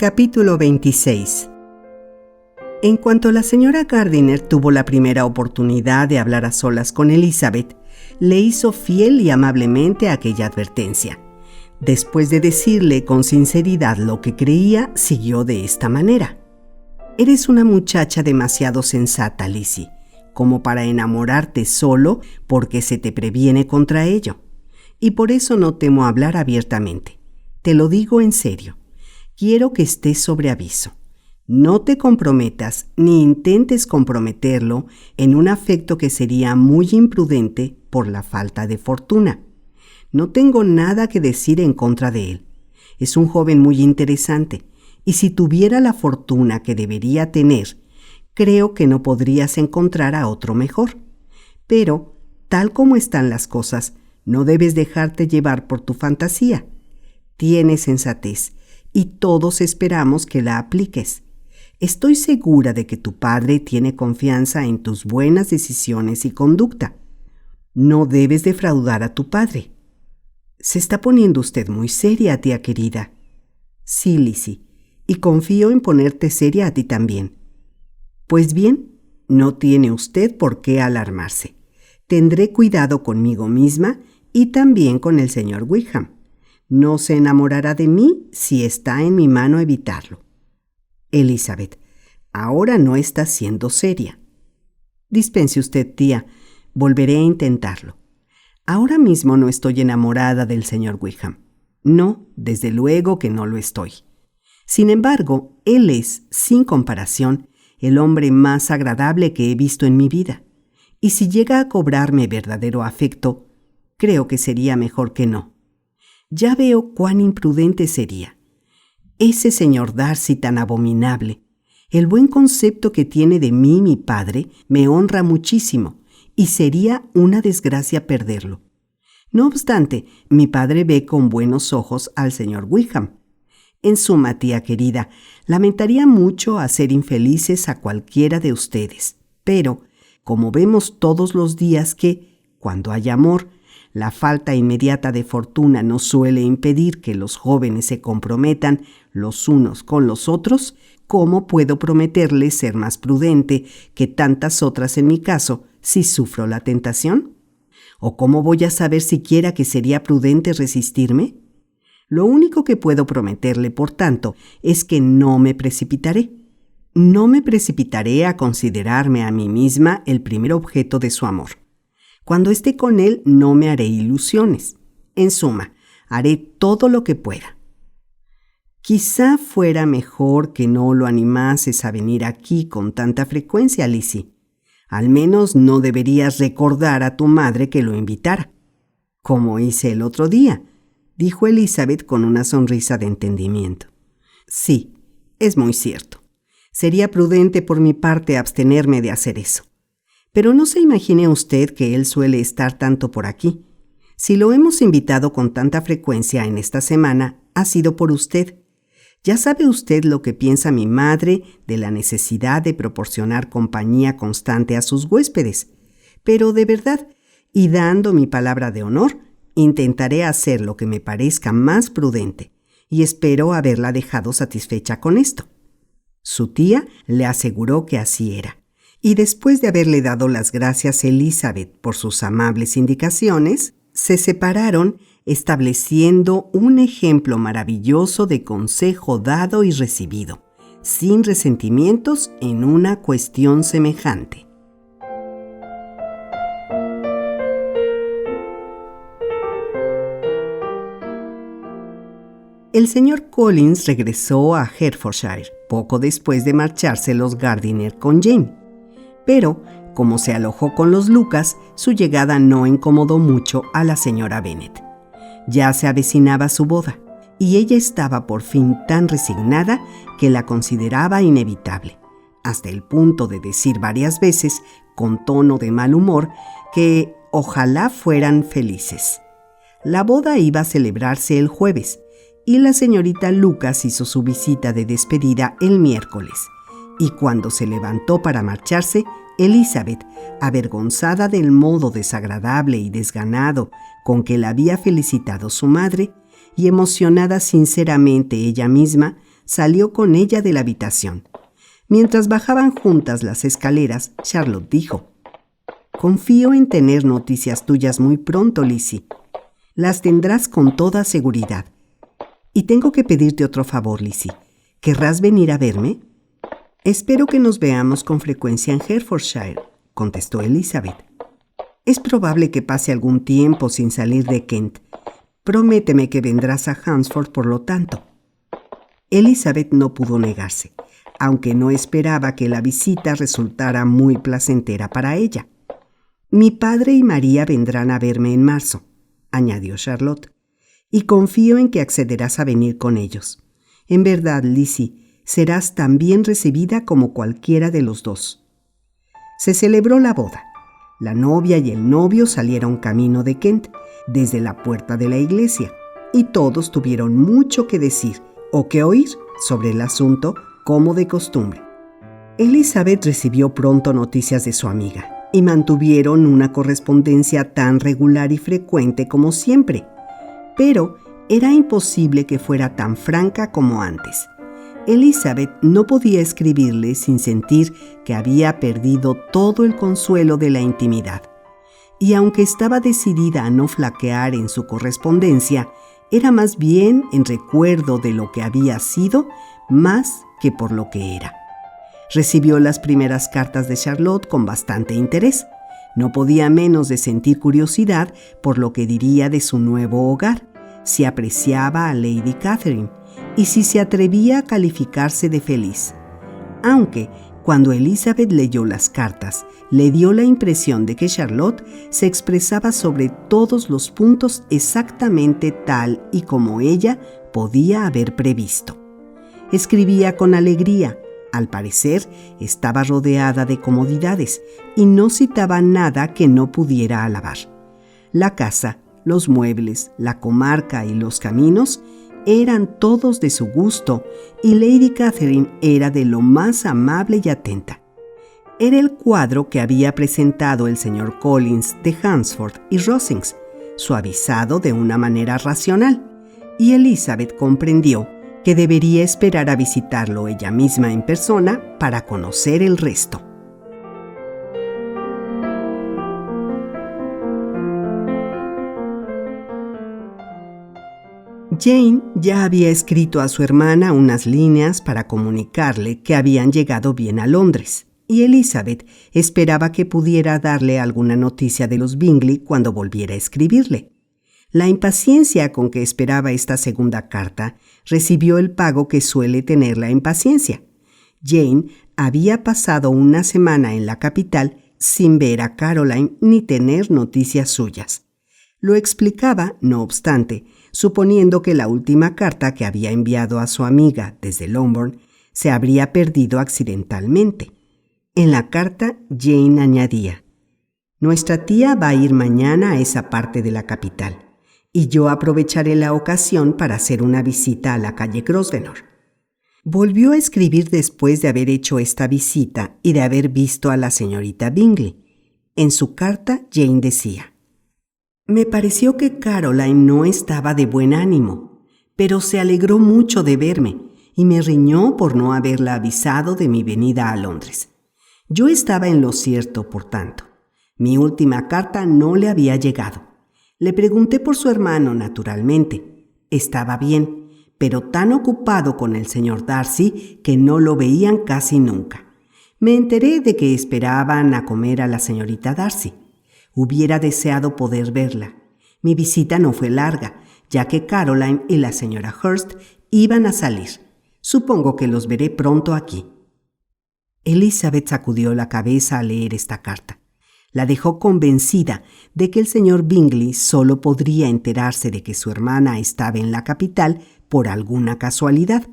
Capítulo 26. En cuanto la señora Gardiner tuvo la primera oportunidad de hablar a solas con Elizabeth, le hizo fiel y amablemente aquella advertencia. Después de decirle con sinceridad lo que creía, siguió de esta manera. «Eres una muchacha demasiado sensata, Lizzie, como para enamorarte solo porque se te previene contra ello. Y por eso no temo hablar abiertamente. Te lo digo en serio. Quiero que estés sobre aviso. No te comprometas ni intentes comprometerlo en un afecto que sería muy imprudente por la falta de fortuna. No tengo nada que decir en contra de él. Es un joven muy interesante, y si tuviera la fortuna que debería tener, creo que no podrías encontrar a otro mejor. Pero, tal como están las cosas, no debes dejarte llevar por tu fantasía. Tienes sensatez, y todos esperamos que la apliques. Estoy segura de que tu padre tiene confianza en tus buenas decisiones y conducta. No debes defraudar a tu padre. Se está poniendo usted muy seria, tía querida. Sí, Lizzie, y confío en ponerte seria a ti también. Pues bien, no tiene usted por qué alarmarse. Tendré cuidado conmigo misma y también con el señor Wickham. No se enamorará de mí si está en mi mano evitarlo. Elizabeth, ahora no está siendo seria. Dispense usted, tía, volveré a intentarlo. Ahora mismo no estoy enamorada del señor Wickham. No, desde luego que no lo estoy. Sin embargo, él es, sin comparación, el hombre más agradable que he visto en mi vida. Y si llega a cobrarme verdadero afecto, creo que sería mejor que no. Ya veo cuán imprudente sería. Ese señor Darcy tan abominable, el buen concepto que tiene de mí mi padre, me honra muchísimo, y sería una desgracia perderlo. No obstante, mi padre ve con buenos ojos al señor Wickham. En suma, tía querida, lamentaría mucho hacer infelices a cualquiera de ustedes, pero, como vemos todos los días que, cuando hay amor, la falta inmediata de fortuna no suele impedir que los jóvenes se comprometan los unos con los otros, ¿cómo puedo prometerles ser más prudente que tantas otras en mi caso si sufro la tentación? ¿O cómo voy a saber siquiera que sería prudente resistirme? Lo único que puedo prometerle, por tanto, es que no me precipitaré. No me precipitaré a considerarme a mí misma el primer objeto de su amor. Cuando esté con él no me haré ilusiones. En suma, haré todo lo que pueda. Quizá fuera mejor que no lo animases a venir aquí con tanta frecuencia, Lizzie. Al menos no deberías recordar a tu madre que lo invitara. Como hice el otro día, dijo Elizabeth con una sonrisa de entendimiento. Sí, es muy cierto. Sería prudente por mi parte abstenerme de hacer eso. Pero no se imagine usted que él suele estar tanto por aquí. Si lo hemos invitado con tanta frecuencia en esta semana, ha sido por usted. Ya sabe usted lo que piensa mi madre de la necesidad de proporcionar compañía constante a sus huéspedes. Pero de verdad, y dando mi palabra de honor, intentaré hacer lo que me parezca más prudente, y espero haberla dejado satisfecha con esto. Su tía le aseguró que así era. Y después de haberle dado las gracias a Elizabeth por sus amables indicaciones, se separaron estableciendo un ejemplo maravilloso de consejo dado y recibido, sin resentimientos en una cuestión semejante. El señor Collins regresó a Hertfordshire poco después de marcharse los Gardiner con Jane. Pero, como se alojó con los Lucas, su llegada no incomodó mucho a la señora Bennet. Ya se avecinaba su boda, y ella estaba por fin tan resignada que la consideraba inevitable, hasta el punto de decir varias veces, con tono de mal humor, que ojalá fueran felices. La boda iba a celebrarse el jueves, y la señorita Lucas hizo su visita de despedida el miércoles. Y cuando se levantó para marcharse, Elizabeth, avergonzada del modo desagradable y desganado con que la había felicitado su madre, y emocionada sinceramente ella misma, salió con ella de la habitación. Mientras bajaban juntas las escaleras, Charlotte dijo: «Confío en tener noticias tuyas muy pronto, Lizzie. Las tendrás con toda seguridad. Y tengo que pedirte otro favor, Lizzie. ¿Querrás venir a verme?» «Espero que nos veamos con frecuencia en Hertfordshire», contestó Elizabeth. «Es probable que pase algún tiempo sin salir de Kent. Prométeme que vendrás a Hunsford por lo tanto». Elizabeth no pudo negarse, aunque no esperaba que la visita resultara muy placentera para ella. «Mi padre y María vendrán a verme en marzo», añadió Charlotte, «y confío en que accederás a venir con ellos. En verdad, Lizzie, serás tan bien recibida como cualquiera de los dos». Se celebró la boda. La novia y el novio salieron camino de Kent, desde la puerta de la iglesia, y todos tuvieron mucho que decir o que oír sobre el asunto, como de costumbre. Elizabeth recibió pronto noticias de su amiga, y mantuvieron una correspondencia tan regular y frecuente como siempre, pero era imposible que fuera tan franca como antes. Elizabeth no podía escribirle sin sentir que había perdido todo el consuelo de la intimidad, y aunque estaba decidida a no flaquear en su correspondencia, era más bien en recuerdo de lo que había sido más que por lo que era. Recibió las primeras cartas de Charlotte con bastante interés. No podía menos de sentir curiosidad por lo que diría de su nuevo hogar, si apreciaba a Lady Catherine y si se atrevía a calificarse de feliz. Aunque, cuando Elizabeth leyó las cartas, le dio la impresión de que Charlotte se expresaba sobre todos los puntos exactamente tal y como ella podía haber previsto. Escribía con alegría. Al parecer, estaba rodeada de comodidades y no citaba nada que no pudiera alabar. La casa, los muebles, la comarca y los caminos eran todos de su gusto, y Lady Catherine era de lo más amable y atenta. Era el cuadro que había presentado el señor Collins de Hunsford y Rosings, suavizado de una manera racional, y Elizabeth comprendió que debería esperar a visitarlo ella misma en persona para conocer el resto. Jane ya había escrito a su hermana unas líneas para comunicarle que habían llegado bien a Londres, y Elizabeth esperaba que pudiera darle alguna noticia de los Bingley cuando volviera a escribirle. La impaciencia con que esperaba esta segunda carta recibió el pago que suele tener la impaciencia. Jane había pasado una semana en la capital sin ver a Caroline ni tener noticias suyas. Lo explicaba, no obstante, suponiendo que la última carta que había enviado a su amiga desde Longbourn se habría perdido accidentalmente. En la carta, Jane añadía: «Nuestra tía va a ir mañana a esa parte de la capital, y yo aprovecharé la ocasión para hacer una visita a la calle Grosvenor». Volvió a escribir después de haber hecho esta visita y de haber visto a la señorita Bingley. En su carta, Jane decía: «Me pareció que Caroline no estaba de buen ánimo, pero se alegró mucho de verme y me riñó por no haberla avisado de mi venida a Londres. Yo estaba en lo cierto, por tanto. Mi última carta no le había llegado. Le pregunté por su hermano, naturalmente. Estaba bien, pero tan ocupado con el señor Darcy que no lo veían casi nunca. Me enteré de que esperaban a comer a la señorita Darcy. Hubiera deseado poder verla. Mi visita no fue larga, ya que Caroline y la señora Hurst iban a salir. Supongo que los veré pronto aquí». Elizabeth sacudió la cabeza al leer esta carta. La dejó convencida de que el señor Bingley solo podría enterarse de que su hermana estaba en la capital por alguna casualidad.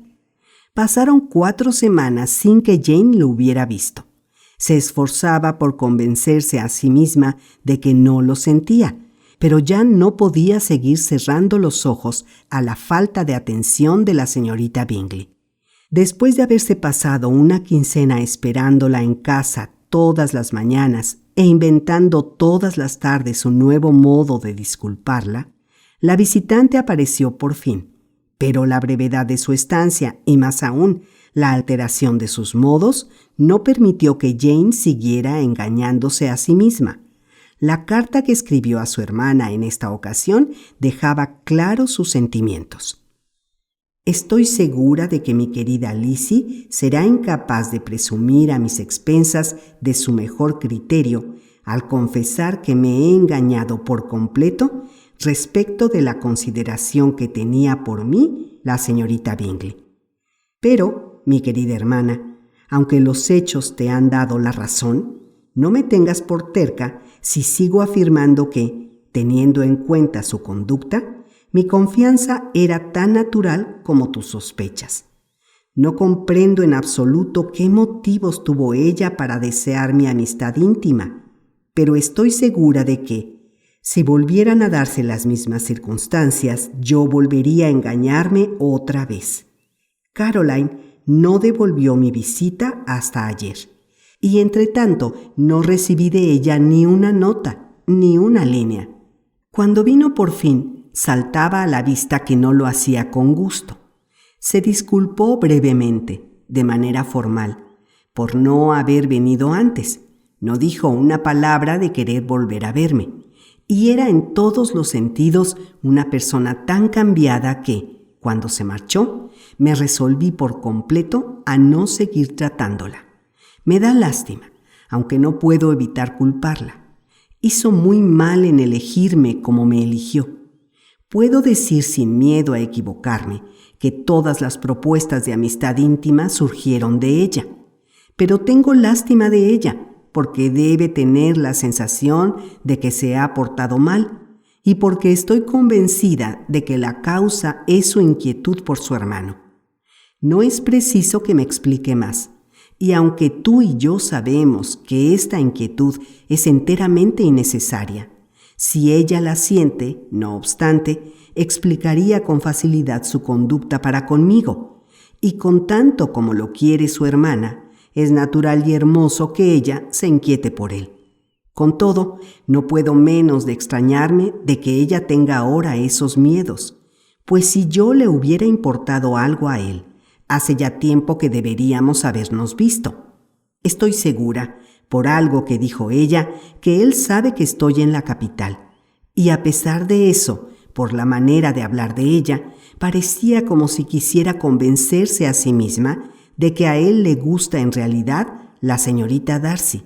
Pasaron 4 semanas sin que Jane lo hubiera visto. Se esforzaba por convencerse a sí misma de que no lo sentía, pero ya no podía seguir cerrando los ojos a la falta de atención de la señorita Bingley. Después de haberse pasado una quincena esperándola en casa todas las mañanas e inventando todas las tardes un nuevo modo de disculparla, la visitante apareció por fin, pero la brevedad de su estancia y más aún la alteración de sus modos no permitió que Jane siguiera engañándose a sí misma. La carta que escribió a su hermana en esta ocasión dejaba claros sus sentimientos. Estoy segura de que mi querida Lizzie será incapaz de presumir a mis expensas de su mejor criterio al confesar que me he engañado por completo respecto de la consideración que tenía por mí la señorita Bingley. Pero, mi querida hermana, aunque los hechos te han dado la razón, no me tengas por terca si sigo afirmando que, teniendo en cuenta su conducta, mi confianza era tan natural como tus sospechas. No comprendo en absoluto qué motivos tuvo ella para desear mi amistad íntima, pero estoy segura de que, si volvieran a darse las mismas circunstancias, yo volvería a engañarme otra vez. Caroline no devolvió mi visita hasta ayer, y entretanto no recibí de ella ni una nota, ni una línea. Cuando vino por fin, saltaba a la vista que no lo hacía con gusto. Se disculpó brevemente, de manera formal, por no haber venido antes. No dijo una palabra de querer volver a verme. Y era en todos los sentidos una persona tan cambiada que, cuando se marchó, me resolví por completo a no seguir tratándola. Me da lástima, aunque no puedo evitar culparla. Hizo muy mal en elegirme como me eligió. Puedo decir sin miedo a equivocarme que todas las propuestas de amistad íntima surgieron de ella, pero tengo lástima de ella, porque debe tener la sensación de que se ha portado mal y porque estoy convencida de que la causa es su inquietud por su hermano. No es preciso que me explique más, y aunque tú y yo sabemos que esta inquietud es enteramente innecesaria, si ella la siente, no obstante, explicaría con facilidad su conducta para conmigo, y con tanto como lo quiere su hermana, es natural y hermoso que ella se inquiete por él. Con todo, no puedo menos de extrañarme de que ella tenga ahora esos miedos, pues si yo le hubiera importado algo a él, hace ya tiempo que deberíamos habernos visto. Estoy segura, por algo que dijo ella, que él sabe que estoy en la capital, y a pesar de eso, por la manera de hablar de ella, parecía como si quisiera convencerse a sí misma de que a él le gusta en realidad la señorita Darcy.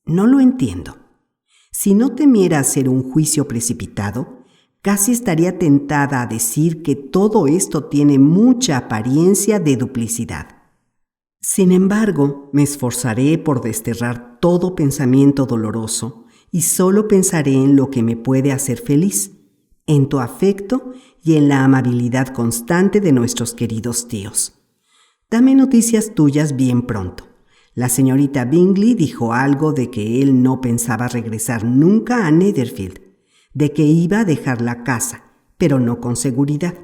No lo entiendo. Si no temiera hacer un juicio precipitado, casi estaría tentada a decir que todo esto tiene mucha apariencia de duplicidad. Sin embargo, me esforzaré por desterrar todo pensamiento doloroso y solo pensaré en lo que me puede hacer feliz, en tu afecto y en la amabilidad constante de nuestros queridos tíos. Dame noticias tuyas bien pronto. La señorita Bingley dijo algo de que él no pensaba regresar nunca a Netherfield, de que iba a dejar la casa, pero no con seguridad.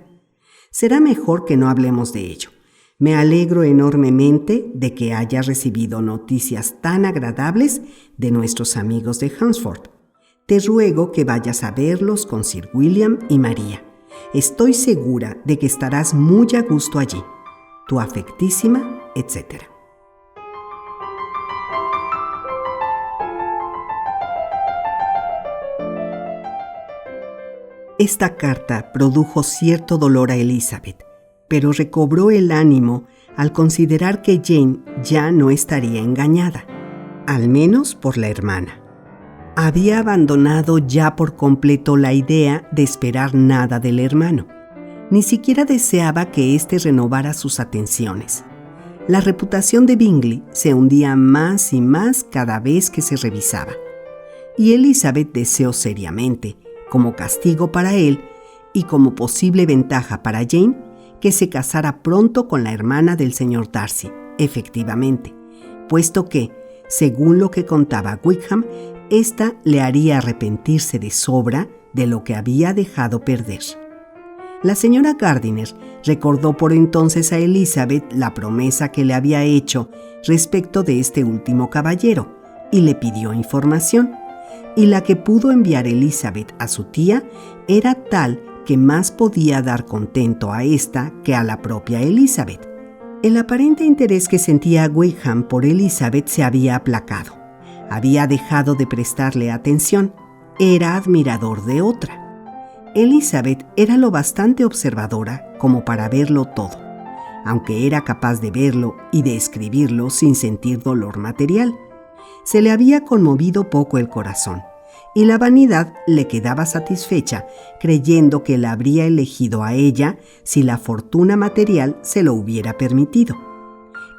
Será mejor que no hablemos de ello. Me alegro enormemente de que haya recibido noticias tan agradables de nuestros amigos de Hunsford. Te ruego que vayas a verlos con Sir William y María. Estoy segura de que estarás muy a gusto allí. Tu afectísima, etc. Esta carta produjo cierto dolor a Elizabeth, pero recobró el ánimo al considerar que Jane ya no estaría engañada, al menos por la hermana. Había abandonado ya por completo la idea de esperar nada del hermano. Ni siquiera deseaba que éste renovara sus atenciones. La reputación de Bingley se hundía más y más cada vez que se revisaba. Y Elizabeth deseó seriamente, como castigo para él y como posible ventaja para Jane, que se casara pronto con la hermana del señor Darcy, efectivamente, puesto que, según lo que contaba Wickham, ésta le haría arrepentirse de sobra de lo que había dejado perder. La señora Gardiner recordó por entonces a Elizabeth la promesa que le había hecho respecto de este último caballero y le pidió información, y la que pudo enviar Elizabeth a su tía era tal que más podía dar contento a ésta que a la propia Elizabeth. El aparente interés que sentía Wickham por Elizabeth se había aplacado. Había dejado de prestarle atención. Era admirador de otra. Elizabeth era lo bastante observadora como para verlo todo, aunque era capaz de verlo y de escribirlo sin sentir dolor material. Se le había conmovido poco el corazón, y la vanidad le quedaba satisfecha creyendo que la habría elegido a ella si la fortuna material se lo hubiera permitido.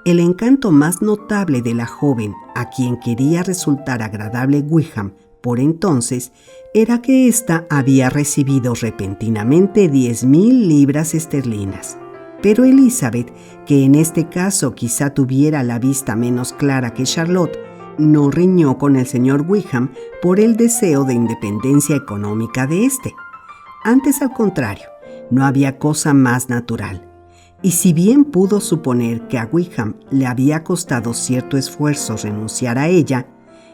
El encanto más notable de la joven a quien quería resultar agradable Wickham por entonces era que ésta había recibido repentinamente 10,000 libras esterlinas. Pero Elizabeth, que en este caso quizá tuviera la vista menos clara que Charlotte, no riñó con el señor Wickham por el deseo de independencia económica de éste. Antes, al contrario, no había cosa más natural. Y si bien pudo suponer que a Wickham le había costado cierto esfuerzo renunciar a ella,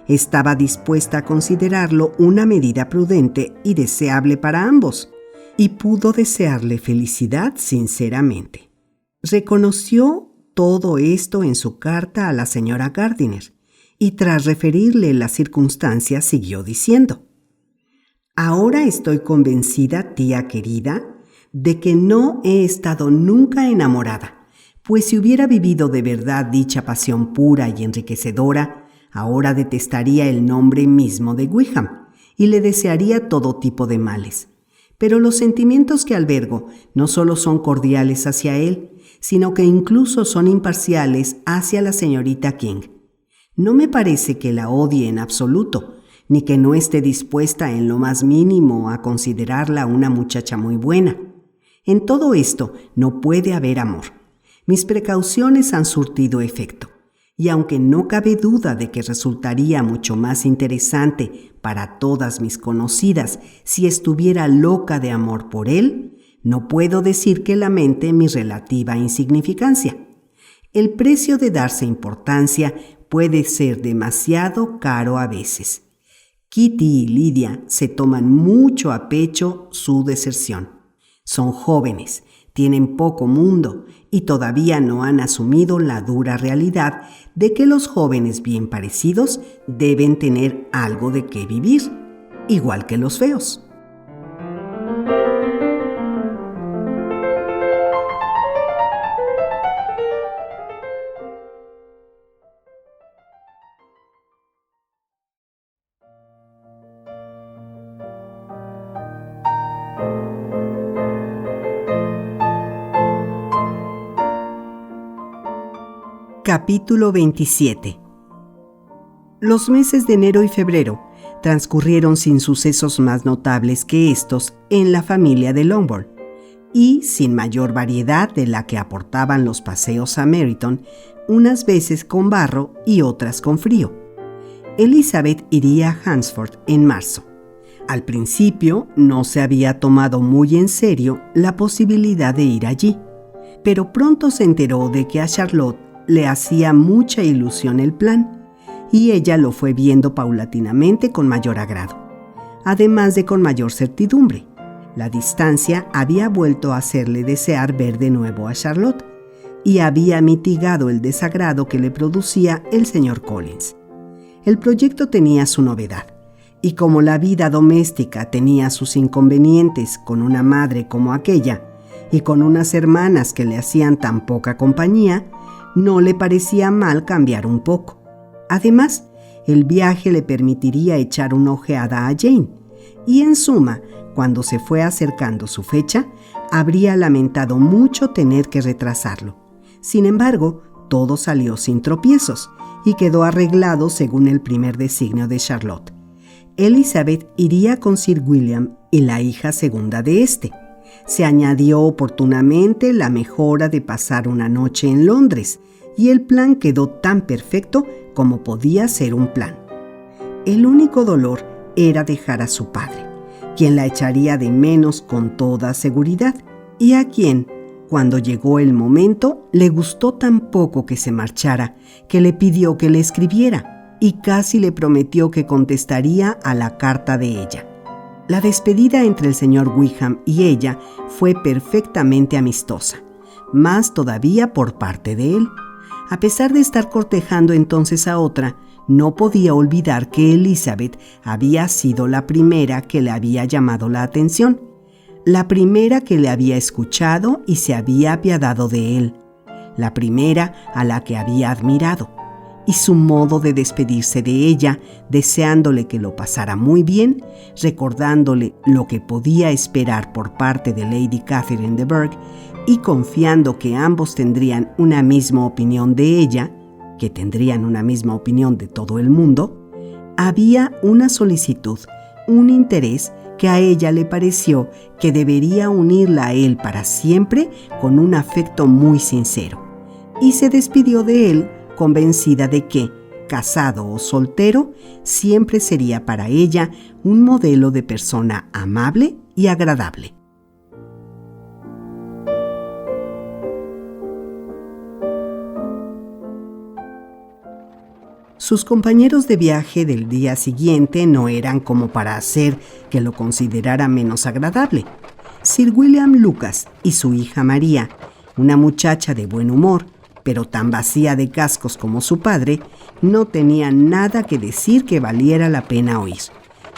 estaba dispuesta a considerarlo una medida prudente y deseable para ambos, y pudo desearle felicidad sinceramente. Reconoció todo esto en su carta a la señora Gardiner, y tras referirle las circunstancias siguió diciendo: «Ahora estoy convencida, tía querida, de que no he estado nunca enamorada, pues si hubiera vivido de verdad dicha pasión pura y enriquecedora, ahora detestaría el nombre mismo de Wickham y le desearía todo tipo de males. Pero los sentimientos que albergo no solo son cordiales hacia él, sino que incluso son imparciales hacia la señorita King. No me parece que la odie en absoluto, ni que no esté dispuesta en lo más mínimo a considerarla una muchacha muy buena. En todo esto no puede haber amor. Mis precauciones han surtido efecto, y aunque no cabe duda de que resultaría mucho más interesante para todas mis conocidas si estuviera loca de amor por él, no puedo decir que lamente mi relativa insignificancia. El precio de darse importancia puede ser demasiado caro a veces. Kitty y Lydia se toman mucho a pecho su deserción. Son jóvenes, tienen poco mundo y todavía no han asumido la dura realidad de que los jóvenes bien parecidos deben tener algo de qué vivir, igual que los feos». Capítulo 27. Los meses de enero y febrero transcurrieron sin sucesos más notables que estos en la familia de Longbourn, y sin mayor variedad de la que aportaban los paseos a Meryton, unas veces con barro y otras con frío. Elizabeth iría a Hunsford en marzo. Al principio no se había tomado muy en serio la posibilidad de ir allí, pero pronto se enteró de que a Charlotte le hacía mucha ilusión el plan, y ella lo fue viendo paulatinamente con mayor agrado, además de con mayor certidumbre. La distancia había vuelto a hacerle desear ver de nuevo a Charlotte, y había mitigado el desagrado que le producía el señor Collins. El proyecto tenía su novedad, y como la vida doméstica tenía sus inconvenientes con una madre como aquella, y con unas hermanas que le hacían tan poca compañía, no le parecía mal cambiar un poco. Además, el viaje le permitiría echar una ojeada a Jane, y en suma, cuando se fue acercando su fecha, habría lamentado mucho tener que retrasarlo. Sin embargo, todo salió sin tropiezos, y quedó arreglado según el primer designio de Charlotte. Elizabeth iría con Sir William y la hija segunda de éste. Se añadió oportunamente la mejora de pasar una noche en Londres, y el plan quedó tan perfecto como podía ser un plan. El único dolor era dejar a su padre, quien la echaría de menos con toda seguridad, y a quien, cuando llegó el momento, le gustó tan poco que se marchara, que le pidió que le escribiera, y casi le prometió que contestaría a la carta de ella. La despedida entre el señor Wickham y ella fue perfectamente amistosa, más todavía por parte de él. A pesar de estar cortejando entonces a otra, no podía olvidar que Elizabeth había sido la primera que le había llamado la atención, la primera que le había escuchado y se había apiadado de él, la primera a la que había admirado, y su modo de despedirse de ella, deseándole que lo pasara muy bien, recordándole lo que podía esperar por parte de Lady Catherine de Bourgh y confiando que ambos tendrían una misma opinión de ella, que tendrían una misma opinión de todo el mundo, había una solicitud, un interés que a ella le pareció que debería unirla a él para siempre con un afecto muy sincero, y se despidió de él convencida de que, casado o soltero, siempre sería para ella un modelo de persona amable y agradable. Sus compañeros de viaje del día siguiente no eran como para hacer que lo considerara menos agradable. Sir William Lucas y su hija María, una muchacha de buen humor, pero tan vacía de cascos como su padre, no tenían nada que decir que valiera la pena oír,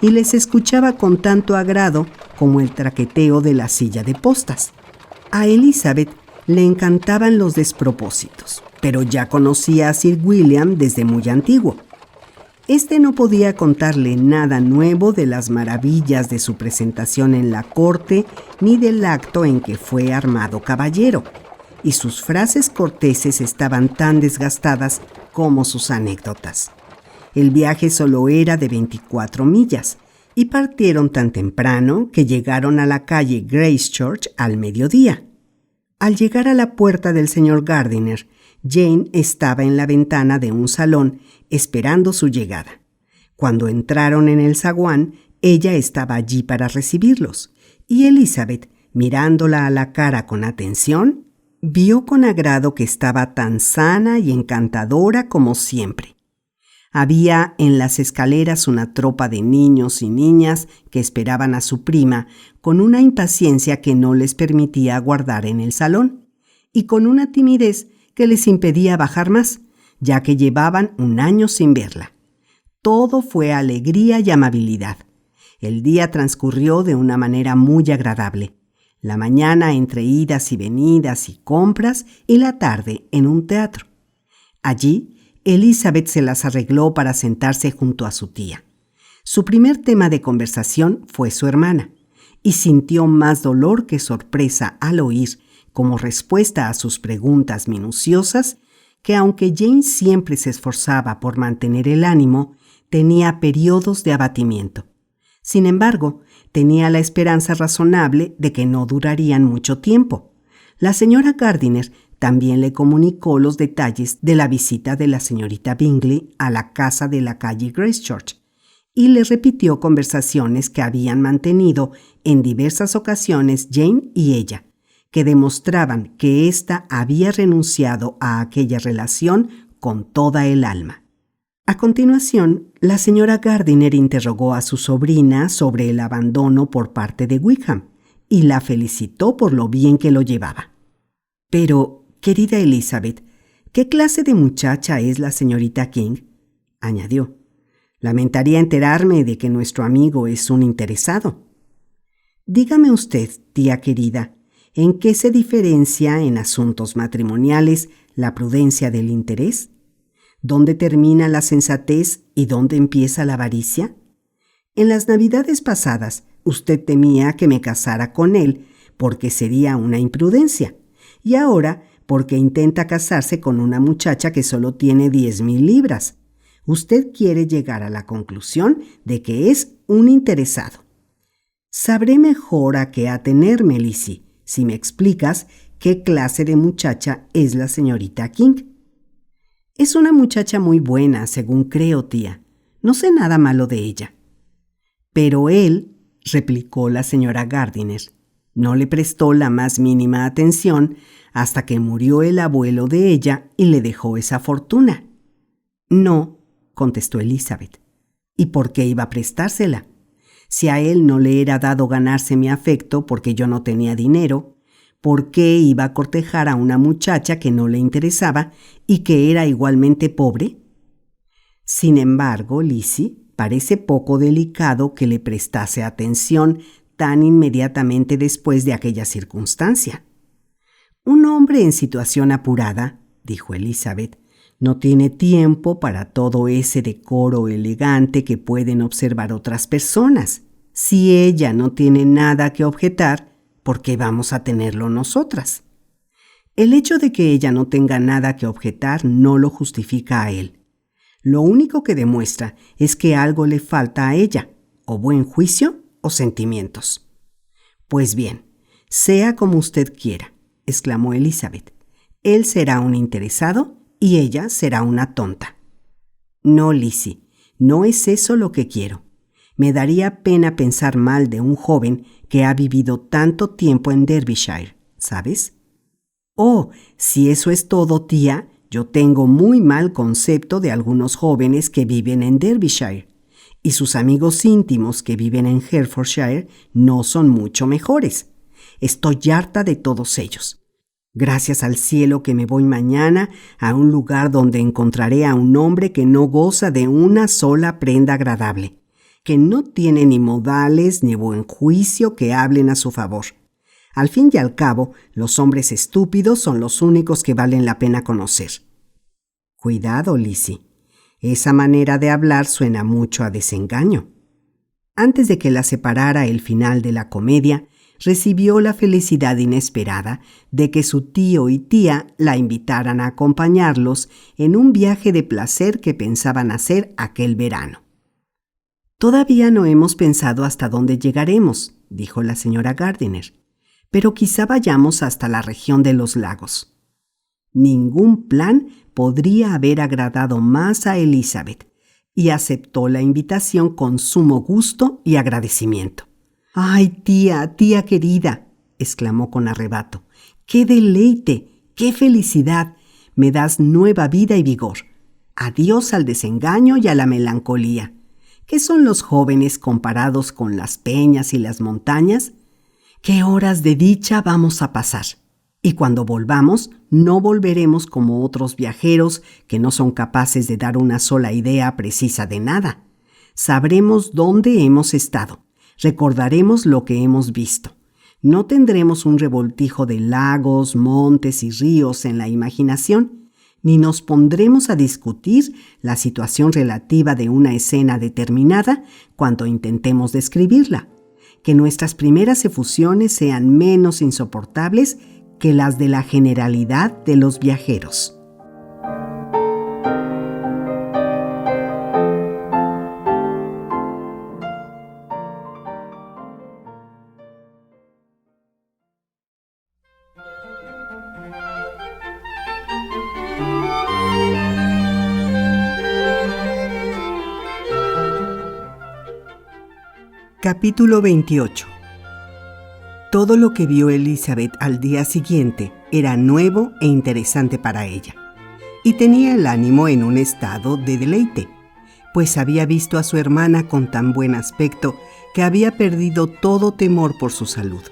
y les escuchaba con tanto agrado como el traqueteo de la silla de postas. A Elizabeth le encantaban los despropósitos, pero ya conocía a Sir William desde muy antiguo. Este no podía contarle nada nuevo de las maravillas de su presentación en la corte ni del acto en que fue armado caballero, y sus frases corteses estaban tan desgastadas como sus anécdotas. El viaje solo era de 24 millas y partieron tan temprano que llegaron a la calle Gracechurch al mediodía. Al llegar a la puerta del señor Gardiner, Jane estaba en la ventana de un salón esperando su llegada. Cuando entraron en el zaguán, ella estaba allí para recibirlos, y Elizabeth, mirándola a la cara con atención, vio con agrado que estaba tan sana y encantadora como siempre. Había en las escaleras una tropa de niños y niñas que esperaban a su prima con una impaciencia que no les permitía aguardar en el salón y con una timidez que les impedía bajar más, ya que llevaban un año sin verla. Todo fue alegría y amabilidad. El día transcurrió de una manera muy agradable. La mañana entre idas y venidas y compras y la tarde en un teatro. Allí, Elizabeth se las arregló para sentarse junto a su tía. Su primer tema de conversación fue su hermana, y sintió más dolor que sorpresa al oír, como respuesta a sus preguntas minuciosas, que aunque Jane siempre se esforzaba por mantener el ánimo, tenía periodos de abatimiento. Sin embargo, tenía la esperanza razonable de que no durarían mucho tiempo. La señora Gardiner también le comunicó los detalles de la visita de la señorita Bingley a la casa de la calle Gracechurch y le repitió conversaciones que habían mantenido en diversas ocasiones Jane y ella, que demostraban que ésta había renunciado a aquella relación con toda el alma. A continuación, la señora Gardiner interrogó a su sobrina sobre el abandono por parte de Wickham y la felicitó por lo bien que lo llevaba. «Pero, querida Elizabeth, ¿qué clase de muchacha es la señorita King?», añadió. «Lamentaría enterarme de que nuestro amigo es un interesado». «Dígame usted, tía querida, ¿en qué se diferencia en asuntos matrimoniales la prudencia del interés? ¿Dónde termina la sensatez y dónde empieza la avaricia? En las navidades pasadas, usted temía que me casara con él porque sería una imprudencia, y ahora porque intenta casarse con una muchacha que solo tiene 10,000 libras. Usted quiere llegar a la conclusión de que es un interesado. Sabré mejor a qué atenerme, Lizzie, si me explicas qué clase de muchacha es la señorita King». «Es una muchacha muy buena, según creo, tía. No sé nada malo de ella». «Pero él», replicó la señora Gardiner, «no le prestó la más mínima atención hasta que murió el abuelo de ella y le dejó esa fortuna». «No», contestó Elizabeth. «¿Y por qué iba a prestársela? Si a él no le era dado ganarse mi afecto porque yo no tenía dinero, ¿por qué iba a cortejar a una muchacha que no le interesaba y que era igualmente pobre? Sin embargo, Lizzie, parece poco delicado que le prestase atención tan inmediatamente después de aquella circunstancia. Un hombre en situación apurada, dijo Elizabeth, no tiene tiempo para todo ese decoro elegante que pueden observar otras personas. Si ella no tiene nada que objetar, ¿por qué vamos a tenerlo nosotras? El hecho de que ella no tenga nada que objetar no lo justifica a él. Lo único que demuestra es que algo le falta a ella, o buen juicio o sentimientos. Pues bien, sea como usted quiera, exclamó Elizabeth. Él será un interesado y ella será una tonta. No, Lizzie, no es eso lo que quiero. Me daría pena pensar mal de un joven que ha vivido tanto tiempo en Derbyshire, ¿sabes? Oh, si eso es todo, tía, yo tengo muy mal concepto de algunos jóvenes que viven en Derbyshire, y sus amigos íntimos que viven en Hertfordshire no son mucho mejores. Estoy harta de todos ellos. Gracias al cielo que me voy mañana a un lugar donde encontraré a un hombre que no goza de una sola prenda agradable, que no tiene ni modales ni buen juicio que hablen a su favor. Al fin y al cabo, los hombres estúpidos son los únicos que valen la pena conocer. Cuidado, Lizzie. Esa manera de hablar suena mucho a desengaño. Antes de que la separara el final de la comedia, recibió la felicidad inesperada de que su tío y tía la invitaran a acompañarlos en un viaje de placer que pensaban hacer aquel verano. «Todavía no hemos pensado hasta dónde llegaremos», dijo la señora Gardiner, «pero quizá vayamos hasta la región de los lagos». Ningún plan podría haber agradado más a Elizabeth, y aceptó la invitación con sumo gusto y agradecimiento. «¡Ay, tía, tía querida!», exclamó con arrebato. «¡Qué deleite! ¡Qué felicidad! Me das nueva vida y vigor. Adiós al desengaño y a la melancolía. ¿Qué son los jóvenes comparados con las peñas y las montañas? ¿Qué horas de dicha vamos a pasar? Y cuando volvamos, no volveremos como otros viajeros que no son capaces de dar una sola idea precisa de nada. Sabremos dónde hemos estado. Recordaremos lo que hemos visto. No tendremos un revoltijo de lagos, montes y ríos en la imaginación, ni nos pondremos a discutir la situación relativa de una escena determinada cuando intentemos describirla. Que nuestras primeras efusiones sean menos insoportables que las de la generalidad de los viajeros». Capítulo 28. Todo lo que vio Elizabeth al día siguiente era nuevo e interesante para ella, y tenía el ánimo en un estado de deleite, pues había visto a su hermana con tan buen aspecto que había perdido todo temor por su salud,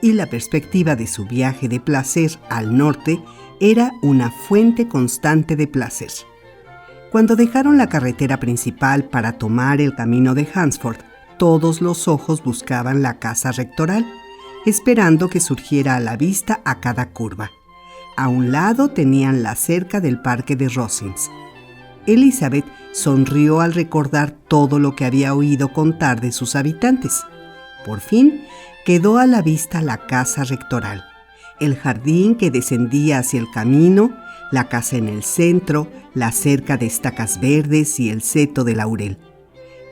y la perspectiva de su viaje de placer al norte era una fuente constante de placer. Cuando dejaron la carretera principal para tomar el camino de Hunsford, todos los ojos buscaban la casa rectoral, esperando que surgiera a la vista a cada curva. A un lado tenían la cerca del parque de Rosings. Elizabeth sonrió al recordar todo lo que había oído contar de sus habitantes. Por fin quedó a la vista la casa rectoral, el jardín que descendía hacia el camino, la casa en el centro, la cerca de estacas verdes y el seto de laurel.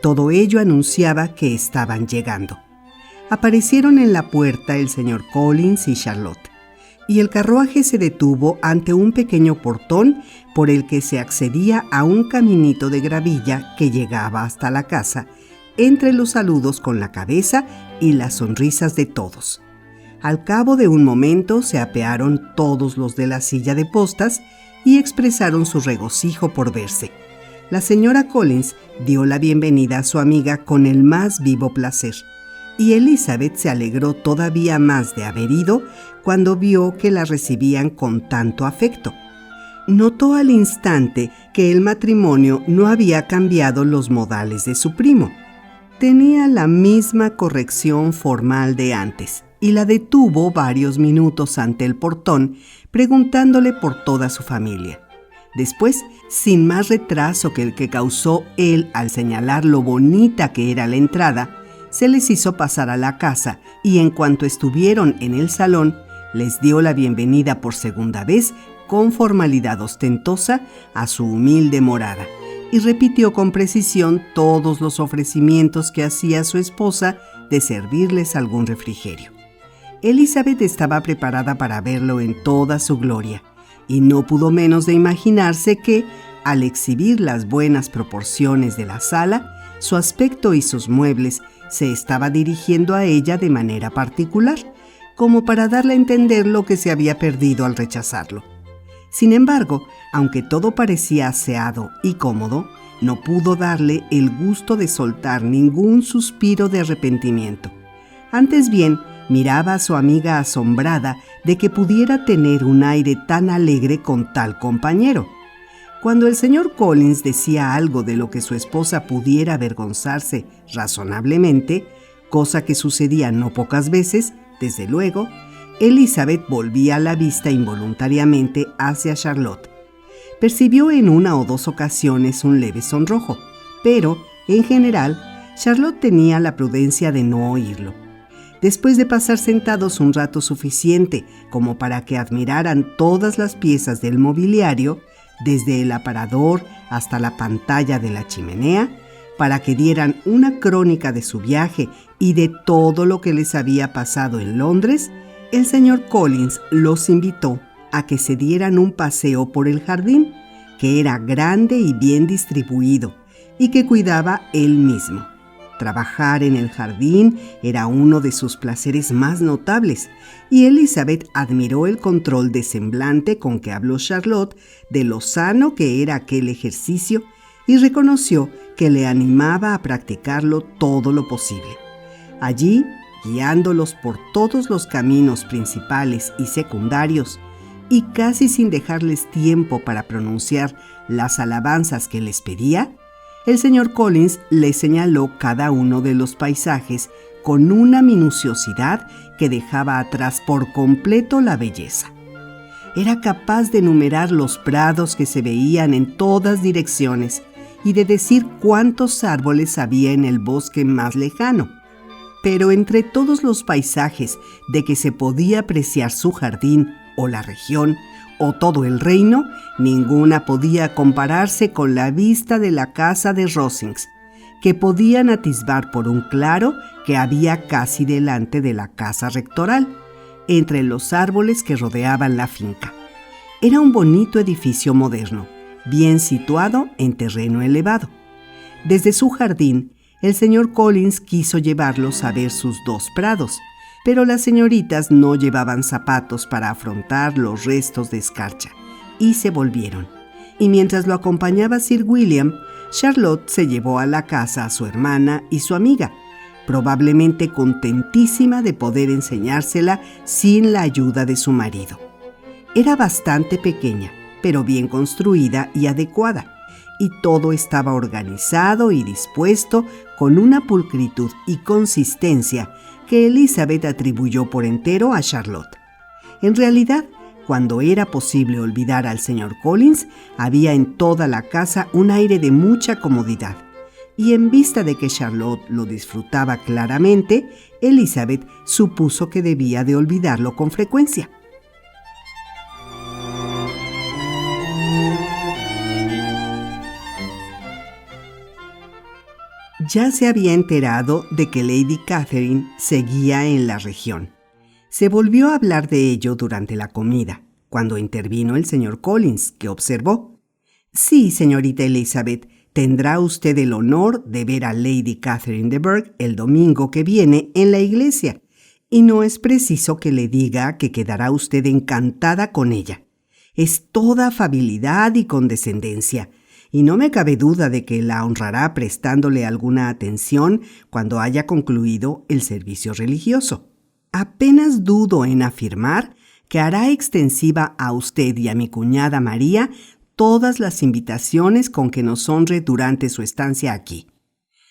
Todo ello anunciaba que estaban llegando. Aparecieron en la puerta el señor Collins y Charlotte, y el carruaje se detuvo ante un pequeño portón por el que se accedía a un caminito de gravilla que llegaba hasta la casa, entre los saludos con la cabeza y las sonrisas de todos. Al cabo de un momento se apearon todos los de la silla de postas y expresaron su regocijo por verse. La señora Collins dio la bienvenida a su amiga con el más vivo placer, y Elizabeth se alegró todavía más de haber ido cuando vio que la recibían con tanto afecto. Notó al instante que el matrimonio no había cambiado los modales de su primo. Tenía la misma corrección formal de antes, y la detuvo varios minutos ante el portón, preguntándole por toda su familia. Después, sin más retraso que el que causó él al señalar lo bonita que era la entrada, se les hizo pasar a la casa y en cuanto estuvieron en el salón, les dio la bienvenida por segunda vez con formalidad ostentosa a su humilde morada y repitió con precisión todos los ofrecimientos que hacía su esposa de servirles algún refrigerio. Elizabeth estaba preparada para verlo en toda su gloria y no pudo menos de imaginarse que, al exhibir las buenas proporciones de la sala, su aspecto y sus muebles se estaba dirigiendo a ella de manera particular, como para darle a entender lo que se había perdido al rechazarlo. Sin embargo, aunque todo parecía aseado y cómodo, no pudo darle el gusto de soltar ningún suspiro de arrepentimiento. Antes bien, miraba a su amiga asombrada de que pudiera tener un aire tan alegre con tal compañero. Cuando el señor Collins decía algo de lo que su esposa pudiera avergonzarse razonablemente, cosa que sucedía no pocas veces, desde luego, Elizabeth volvía la vista involuntariamente hacia Charlotte. Percibió en una o dos ocasiones un leve sonrojo, pero, en general, Charlotte tenía la prudencia de no oírlo. Después de pasar sentados un rato suficiente como para que admiraran todas las piezas del mobiliario, desde el aparador hasta la pantalla de la chimenea, para que dieran una crónica de su viaje y de todo lo que les había pasado en Londres, el señor Collins los invitó a que se dieran un paseo por el jardín, que era grande y bien distribuido, y que cuidaba él mismo. Trabajar en el jardín era uno de sus placeres más notables, y Elizabeth admiró el control de semblante con que habló Charlotte de lo sano que era aquel ejercicio y reconoció que le animaba a practicarlo todo lo posible. Allí, guiándolos por todos los caminos principales y secundarios, y casi sin dejarles tiempo para pronunciar las alabanzas que les pedía, el señor Collins le señaló cada uno de los paisajes con una minuciosidad que dejaba atrás por completo la belleza. Era capaz de enumerar los prados que se veían en todas direcciones y de decir cuántos árboles había en el bosque más lejano. Pero entre todos los paisajes de que se podía apreciar su jardín o la región, o todo el reino, ninguna podía compararse con la vista de la casa de Rosings, que podían atisbar por un claro que había casi delante de la casa rectoral, entre los árboles que rodeaban la finca. Era un bonito edificio moderno, bien situado en terreno elevado. Desde su jardín, el señor Collins quiso llevarlos a ver sus dos prados, pero las señoritas no llevaban zapatos para afrontar los restos de escarcha, y se volvieron. Y mientras lo acompañaba Sir William, Charlotte se llevó a la casa a su hermana y su amiga, probablemente contentísima de poder enseñársela sin la ayuda de su marido. Era bastante pequeña, pero bien construida y adecuada, y todo estaba organizado y dispuesto con una pulcritud y consistencia que Elizabeth atribuyó por entero a Charlotte. En realidad, cuando era posible olvidar al señor Collins, había en toda la casa un aire de mucha comodidad, y en vista de que Charlotte lo disfrutaba claramente, Elizabeth supuso que debía de olvidarlo con frecuencia. Ya se había enterado de que Lady Catherine seguía en la región. Se volvió a hablar de ello durante la comida, cuando intervino el señor Collins, que observó: «Sí, señorita Elizabeth, tendrá usted el honor de ver a Lady Catherine de Bourgh el domingo que viene en la iglesia, y no es preciso que le diga que quedará usted encantada con ella. Es toda afabilidad y condescendencia, y no me cabe duda de que la honrará prestándole alguna atención cuando haya concluido el servicio religioso. Apenas dudo en afirmar que hará extensiva a usted y a mi cuñada María todas las invitaciones con que nos honre durante su estancia aquí.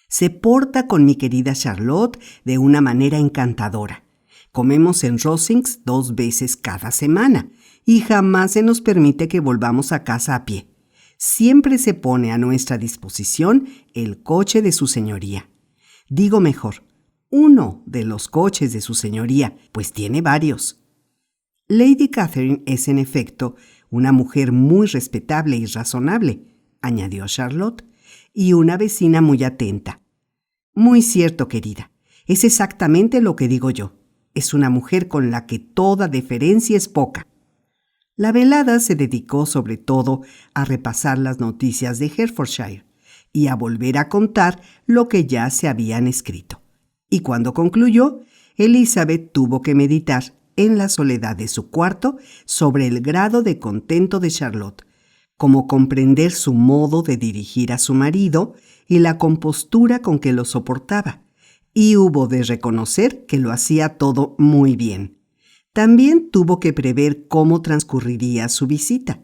Se porta con mi querida Charlotte de una manera encantadora. Comemos en Rosings 2 veces cada semana y jamás se nos permite que volvamos a casa a pie. Siempre se pone a nuestra disposición el coche de su señoría. Digo mejor, uno de los coches de su señoría, pues tiene varios. Lady Catherine es en efecto una mujer muy respetable y razonable, añadió Charlotte, y una vecina muy atenta. Muy cierto, querida, es exactamente lo que digo yo. Es una mujer con la que toda deferencia es poca. La velada se dedicó sobre todo a repasar las noticias de Hertfordshire y a volver a contar lo que ya se habían escrito. Y cuando concluyó, Elizabeth tuvo que meditar en la soledad de su cuarto sobre el grado de contento de Charlotte, cómo comprender su modo de dirigir a su marido y la compostura con que lo soportaba, y hubo de reconocer que lo hacía todo muy bien. También tuvo que prever cómo transcurriría su visita.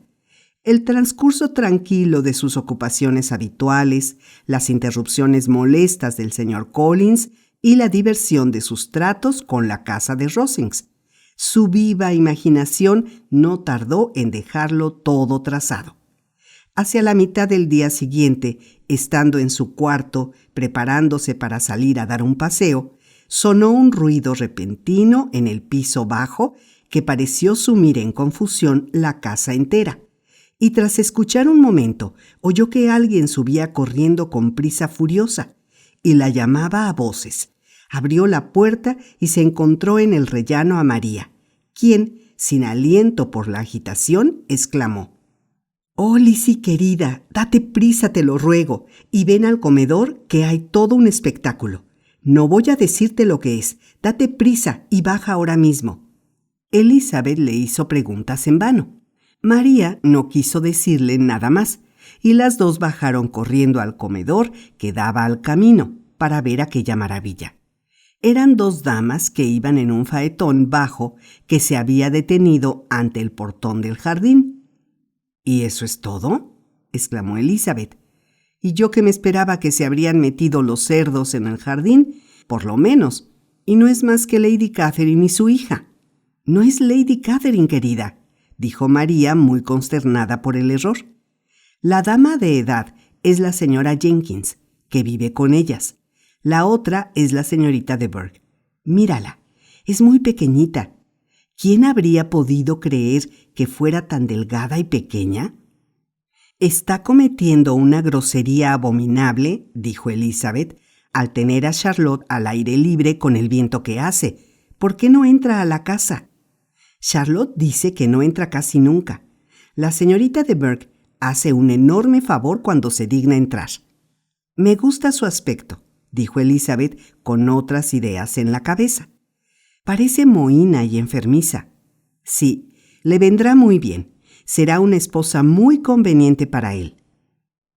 El transcurso tranquilo de sus ocupaciones habituales, las interrupciones molestas del señor Collins y la diversión de sus tratos con la casa de Rosings. Su viva imaginación no tardó en dejarlo todo trazado. Hacia la mitad del día siguiente, estando en su cuarto, preparándose para salir a dar un paseo, sonó un ruido repentino en el piso bajo que pareció sumir en confusión la casa entera. Y tras escuchar un momento, oyó que alguien subía corriendo con prisa furiosa y la llamaba a voces. Abrió la puerta y se encontró en el rellano a María, quien, sin aliento por la agitación, exclamó: «Oh, Lizzie querida, date prisa, te lo ruego, y ven al comedor que hay todo un espectáculo. No voy a decirte lo que es, date prisa y baja ahora mismo». Elizabeth le hizo preguntas en vano. María no quiso decirle nada más, y las dos bajaron corriendo al comedor que daba al camino para ver aquella maravilla. Eran 2 damas que iban en un faetón bajo que se había detenido ante el portón del jardín. «¿Y eso es todo?», exclamó Elizabeth. «Y yo que me esperaba que se habrían metido los cerdos en el jardín, por lo menos, y no es más que Lady Catherine y su hija». «No es Lady Catherine, querida», dijo María, muy consternada por el error. «La dama de edad es la señora Jenkins, que vive con ellas. La otra es la señorita de Burgh. Mírala, es muy pequeñita. ¿Quién habría podido creer que fuera tan delgada y pequeña?» «Está cometiendo una grosería abominable», dijo Elizabeth, «al tener a Charlotte al aire libre con el viento que hace. ¿Por qué no entra a la casa?» «Charlotte dice que no entra casi nunca. La señorita de Burgh hace un enorme favor cuando se digna entrar». «Me gusta su aspecto», dijo Elizabeth con otras ideas en la cabeza. «Parece mohína y enfermiza. Sí, le vendrá muy bien. Será una esposa muy conveniente para él».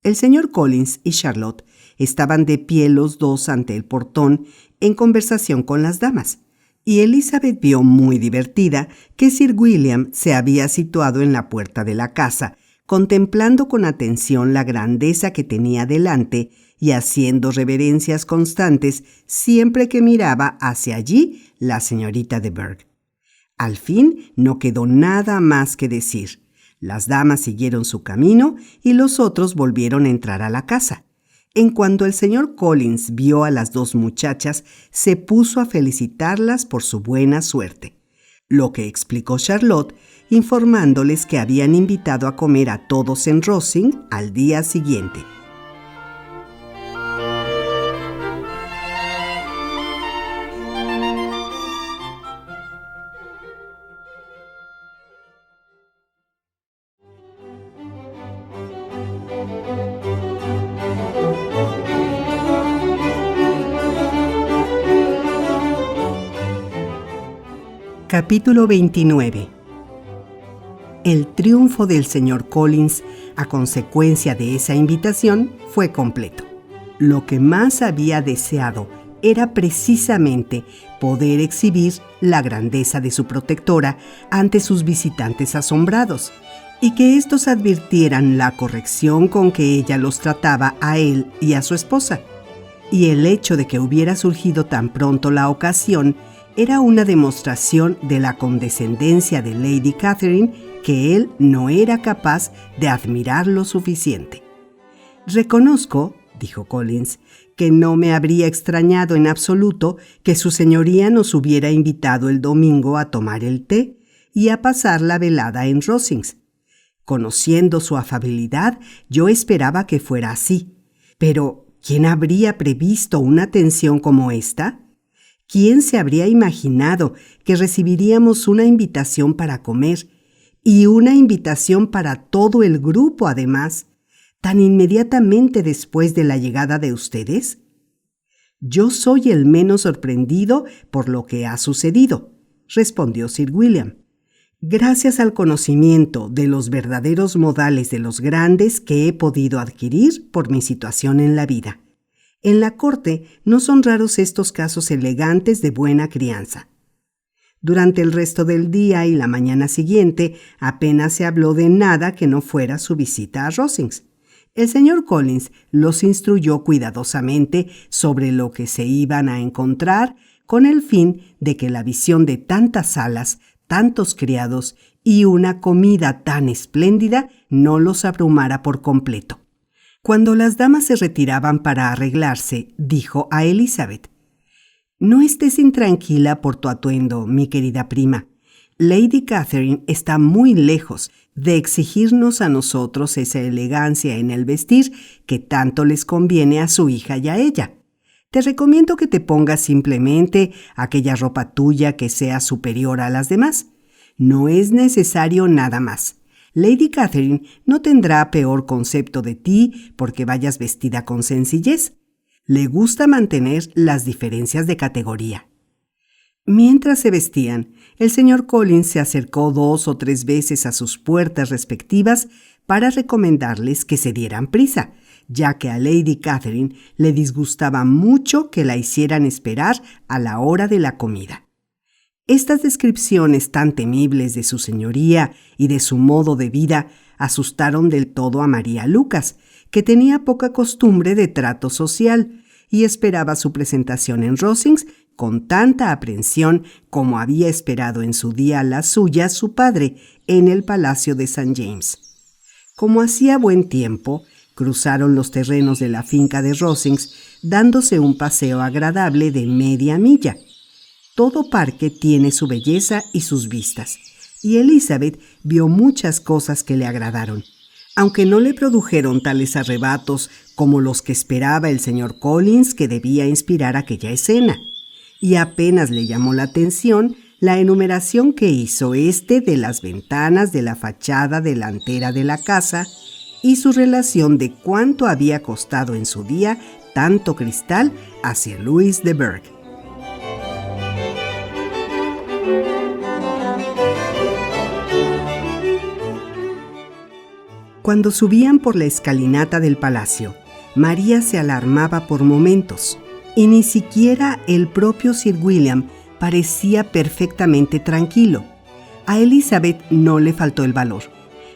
El señor Collins y Charlotte estaban de pie los dos ante el portón en conversación con las damas, y Elizabeth vio muy divertida que Sir William se había situado en la puerta de la casa, contemplando con atención la grandeza que tenía delante y haciendo reverencias constantes siempre que miraba hacia allí la señorita de Burgh. Al fin no quedó nada más que decir. Las damas siguieron su camino y los otros volvieron a entrar a la casa. En cuanto el señor Collins vio a las 2 muchachas, se puso a felicitarlas por su buena suerte, lo que explicó Charlotte, informándoles que habían invitado a comer a todos en Rosings al día siguiente. Capítulo 29. El triunfo del señor Collins, a consecuencia de esa invitación, fue completo. Lo que más había deseado era precisamente poder exhibir la grandeza de su protectora ante sus visitantes asombrados, y que éstos advirtieran la corrección con que ella los trataba a él y a su esposa. Y el hecho de que hubiera surgido tan pronto la ocasión era una demostración de la condescendencia de Lady Catherine que él no era capaz de admirar lo suficiente. «Reconozco», dijo Collins, «que no me habría extrañado en absoluto que su señoría nos hubiera invitado el domingo a tomar el té y a pasar la velada en Rosings. Conociendo su afabilidad, yo esperaba que fuera así. Pero, ¿quién habría previsto una atención como esta? ¿Quién se habría imaginado que recibiríamos una invitación para comer, y una invitación para todo el grupo además, tan inmediatamente después de la llegada de ustedes? Yo soy el menos sorprendido por lo que ha sucedido», respondió Sir William. «Gracias al conocimiento de los verdaderos modales de los grandes que he podido adquirir por mi situación en la vida. En la corte no son raros estos casos elegantes de buena crianza». Durante el resto del día y la mañana siguiente apenas se habló de nada que no fuera su visita a Rosings. El señor Collins los instruyó cuidadosamente sobre lo que se iban a encontrar, con el fin de que la visión de tantas salas, tantos criados y una comida tan espléndida no los abrumara por completo. Cuando las damas se retiraban para arreglarse, dijo a Elizabeth: «No estés intranquila por tu atuendo, mi querida prima. Lady Catherine está muy lejos de exigirnos a nosotros esa elegancia en el vestir que tanto les conviene a su hija y a ella. Te recomiendo que te pongas simplemente aquella ropa tuya que sea superior a las demás. No es necesario nada más. Lady Catherine no tendrá peor concepto de ti porque vayas vestida con sencillez. Le gusta mantener las diferencias de categoría». Mientras se vestían, el señor Collins se acercó 2 o 3 veces a sus puertas respectivas para recomendarles que se dieran prisa, ya que a Lady Catherine le disgustaba mucho que la hicieran esperar a la hora de la comida. Estas descripciones tan temibles de su señoría y de su modo de vida asustaron del todo a María Lucas, que tenía poca costumbre de trato social y esperaba su presentación en Rosings con tanta aprensión como había esperado en su día la suya su padre en el Palacio de St. James. Como hacía buen tiempo, cruzaron los terrenos de la finca de Rosings, dándose un paseo agradable de media milla. Todo parque tiene su belleza y sus vistas, y Elizabeth vio muchas cosas que le agradaron, aunque no le produjeron tales arrebatos como los que esperaba el señor Collins que debía inspirar aquella escena. Y apenas le llamó la atención la enumeración que hizo de las ventanas de la fachada delantera de la casa y su relación de cuánto había costado en su día tanto cristal a Sir Louis de Berg. Cuando subían por la escalinata del palacio, María se alarmaba por momentos, y ni siquiera el propio Sir William parecía perfectamente tranquilo. A Elizabeth no le faltó el valor.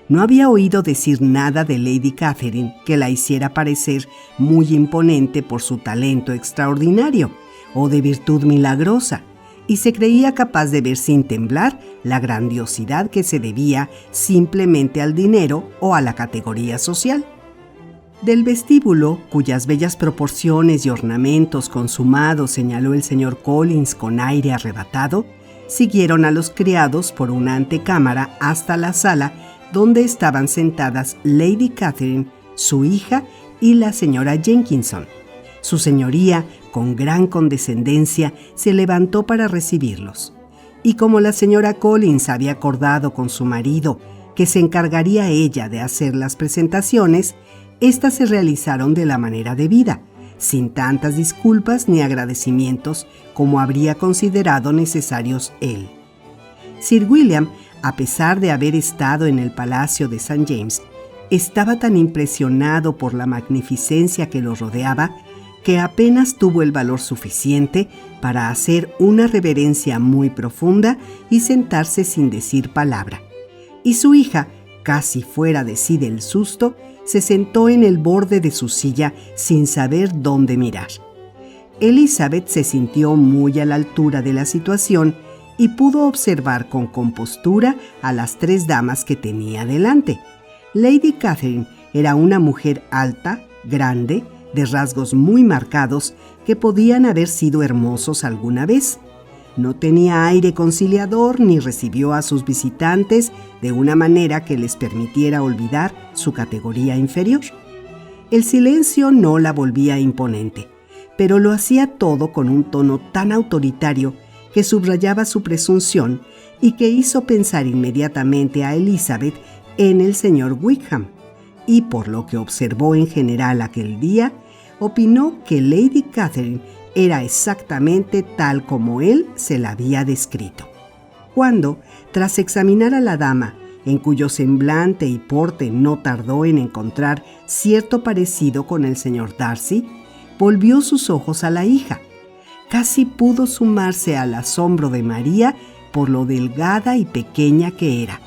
No había oído decir nada de Lady Catherine que la hiciera parecer muy imponente por su talento extraordinario o de virtud milagrosa, y se creía capaz de ver sin temblar la grandiosidad que se debía simplemente al dinero o a la categoría social. Del vestíbulo, cuyas bellas proporciones y ornamentos consumados señaló el señor Collins con aire arrebatado, siguieron a los criados por una antecámara hasta la sala donde estaban sentadas Lady Catherine, su hija y la señora Jenkinson. Su señoría, con gran condescendencia, se levantó para recibirlos. Y como la señora Collins había acordado con su marido que se encargaría ella de hacer las presentaciones, estas se realizaron de la manera debida, sin tantas disculpas ni agradecimientos como habría considerado necesarios él. Sir William a pesar de haber estado en el Palacio de St. James, estaba tan impresionado por la magnificencia que lo rodeaba que apenas tuvo el valor suficiente para hacer una reverencia muy profunda y sentarse sin decir palabra. Y su hija, casi fuera de sí del susto, se sentó en el borde de su silla sin saber dónde mirar. Elizabeth se sintió muy a la altura de la situación y pudo observar con compostura a las 3 damas que tenía delante. Lady Catherine era una mujer alta, grande, de rasgos muy marcados que podían haber sido hermosos alguna vez. No tenía aire conciliador ni recibió a sus visitantes de una manera que les permitiera olvidar su categoría inferior. El silencio no la volvía imponente, pero lo hacía todo con un tono tan autoritario que subrayaba su presunción y que hizo pensar inmediatamente a Elizabeth en el señor Wickham, y por lo que observó en general aquel día, opinó que Lady Catherine era exactamente tal como él se la había descrito. Cuando, tras examinar a la dama, en cuyo semblante y porte no tardó en encontrar cierto parecido con el señor Darcy, volvió sus ojos a la hija. Casi pudo sumarse al asombro de María por lo delgada y pequeña que era.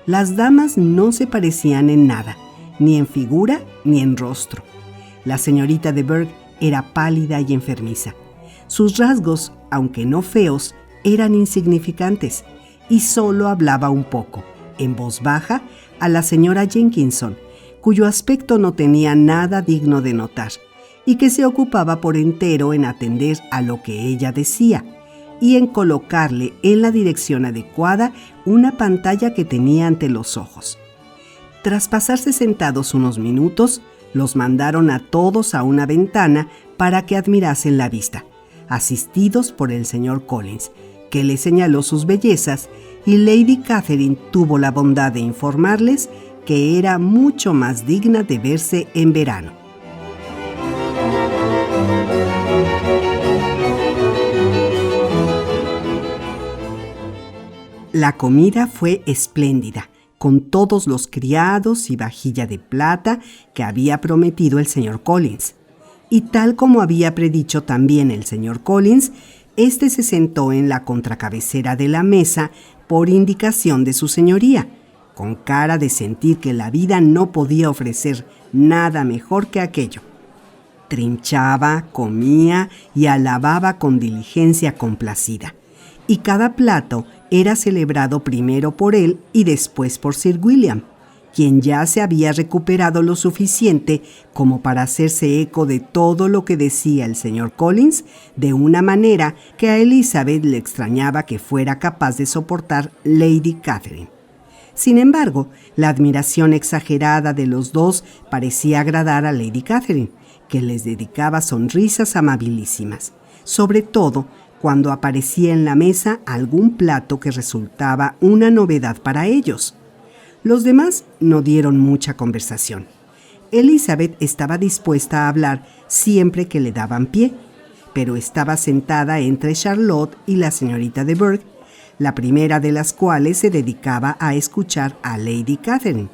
Las damas no se parecían en nada, ni en figura ni en rostro. La señorita de Burgh era pálida y enfermiza. Sus rasgos, aunque no feos, eran insignificantes, y solo hablaba un poco, en voz baja, a la señora Jenkinson, cuyo aspecto no tenía nada digno de notar, y que se ocupaba por entero en atender a lo que ella decía, y en colocarle en la dirección adecuada una pantalla que tenía ante los ojos. Tras pasarse sentados unos minutos, los mandaron a todos a una ventana para que admirasen la vista, asistidos por el señor Collins, que le señaló sus bellezas, y Lady Catherine tuvo la bondad de informarles que era mucho más digna de verse en verano. La comida fue espléndida, con todos los criados y vajilla de plata que había prometido el señor Collins. Y tal como había predicho también el señor Collins, éste se sentó en la contracabecera de la mesa por indicación de su señoría, con cara de sentir que la vida no podía ofrecer nada mejor que aquello. Trinchaba, comía y alababa con diligencia complacida, y cada plato era celebrado primero por él y después por Sir William, quien ya se había recuperado lo suficiente como para hacerse eco de todo lo que decía el señor Collins, de una manera que a Elizabeth le extrañaba que fuera capaz de soportar Lady Catherine. Sin embargo, la admiración exagerada de los dos parecía agradar a Lady Catherine, que les dedicaba sonrisas amabilísimas, sobre todo cuando aparecía en la mesa algún plato que resultaba una novedad para ellos. Los demás no dieron mucha conversación. Elizabeth estaba dispuesta a hablar siempre que le daban pie, pero estaba sentada entre Charlotte y la señorita de Burgh, la primera de las cuales se dedicaba a escuchar a Lady Catherine,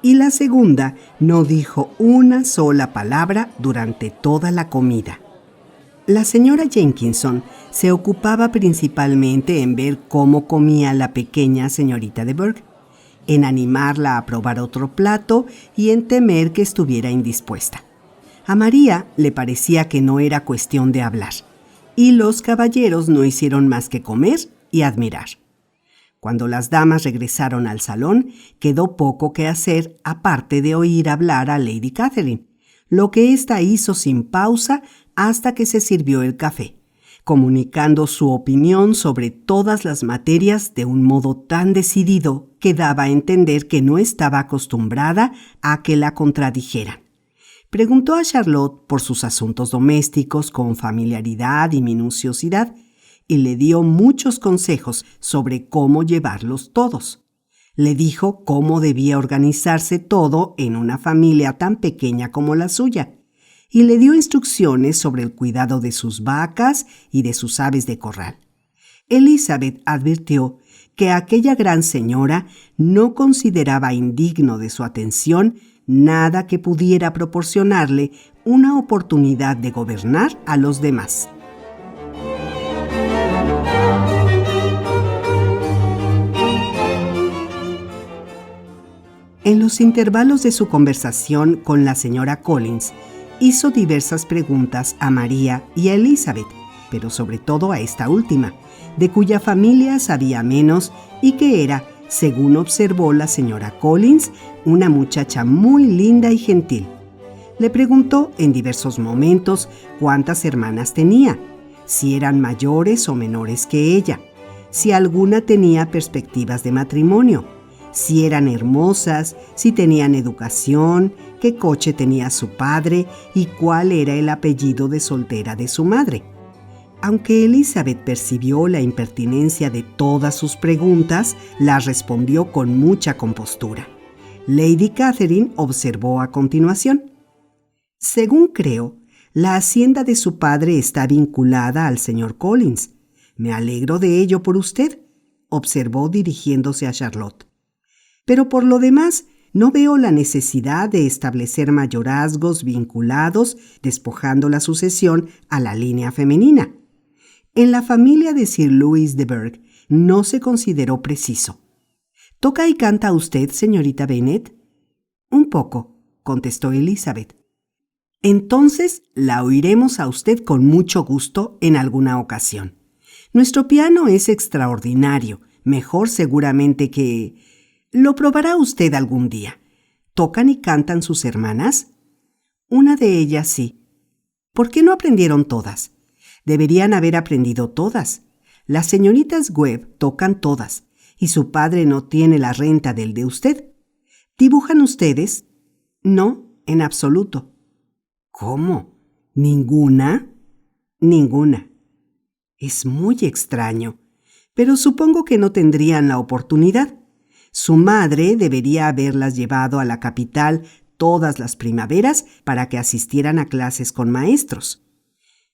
y la segunda no dijo una sola palabra durante toda la comida. La señora Jenkinson se ocupaba principalmente en ver cómo comía la pequeña señorita de Burgh, en animarla a probar otro plato y en temer que estuviera indispuesta. A María le parecía que no era cuestión de hablar, y los caballeros no hicieron más que comer y admirar. Cuando las damas regresaron al salón, quedó poco que hacer aparte de oír hablar a Lady Catherine, lo que ésta hizo sin pausa hasta que se sirvió el café, comunicando su opinión sobre todas las materias de un modo tan decidido que daba a entender que no estaba acostumbrada a que la contradijeran. Preguntó a Charlotte por sus asuntos domésticos con familiaridad y minuciosidad y le dio muchos consejos sobre cómo llevarlos todos. Le dijo cómo debía organizarse todo en una familia tan pequeña como la suya, y le dio instrucciones sobre el cuidado de sus vacas y de sus aves de corral. Elizabeth advirtió que aquella gran señora no consideraba indigno de su atención nada que pudiera proporcionarle una oportunidad de gobernar a los demás. En los intervalos de su conversación con la señora Collins, hizo diversas preguntas a María y a Elizabeth, pero sobre todo a esta última, de cuya familia sabía menos y que era, según observó la señora Collins, una muchacha muy linda y gentil. Le preguntó en diversos momentos cuántas hermanas tenía, si eran mayores o menores que ella, si alguna tenía perspectivas de matrimonio, si eran hermosas, si tenían educación, qué coche tenía su padre y cuál era el apellido de soltera de su madre. Aunque Elizabeth percibió la impertinencia de todas sus preguntas, las respondió con mucha compostura. Lady Catherine observó a continuación: «Según creo, la hacienda de su padre está vinculada al señor Collins. Me alegro de ello por usted», observó dirigiéndose a Charlotte. «Pero por lo demás, no veo la necesidad de establecer mayorazgos vinculados, despojando la sucesión a la línea femenina. En la familia de Sir Louis de Bourgh no se consideró preciso». «¿Toca y canta usted, señorita Bennet?» «Un poco», contestó Elizabeth. «Entonces la oiremos a usted con mucho gusto en alguna ocasión. Nuestro piano es extraordinario, mejor seguramente que... Lo probará usted algún día. ¿Tocan y cantan sus hermanas?» «Una de ellas sí». «¿Por qué no aprendieron todas?» «Deberían haber aprendido todas. Las señoritas Webb tocan todas, y su padre no tiene la renta del de usted. ¿Dibujan ustedes?» «No, en absoluto». «¿Cómo? ¿Ninguna?» «Ninguna». «Es muy extraño, pero supongo que no tendrían la oportunidad. Su madre debería haberlas llevado a la capital todas las primaveras para que asistieran a clases con maestros».